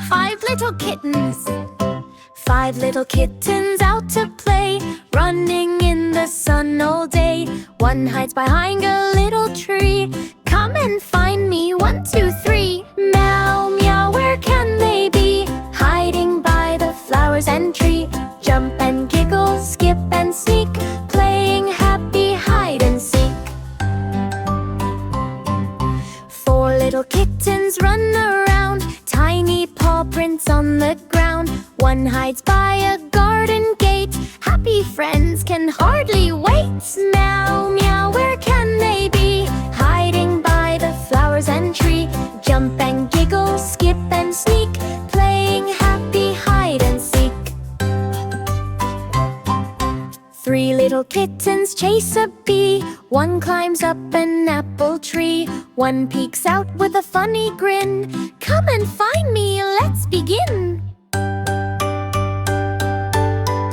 5 little kittens. 5 little kittens out to play, running in the sun all day. One hides behind a little tree. Come and find me, 1, 2, 3. Meow, meow, where can they be? Hiding by the flowers and tree. Jump and giggle, skip and sneak, playing happy hide and seek. 4 little kittens run around, tiny paw prints on the ground. One hides by a garden gate, happy friends can hardly wait. Meow, meow, where can they be? Hiding by the flowers and tree. Jump and giggle, skip and sneak, playing happy hide and seek. 3 little kittens chase a bee. One climbs up an apple tree. One peeks out with a funny grin. Come and find me, let's begin.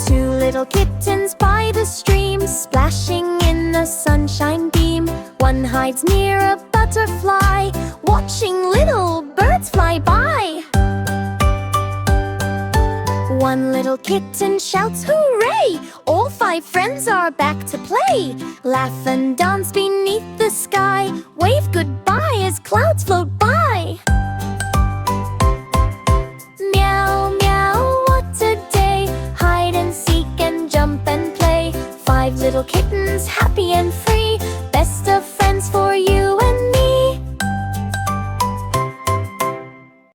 2 little kittens by the stream, splashing in the sunshine beam. One hides near a butterfly, watching little birds fly by. 1 little kitten shouts hooray! All 5 friends are back to play. Laugh and dance beneath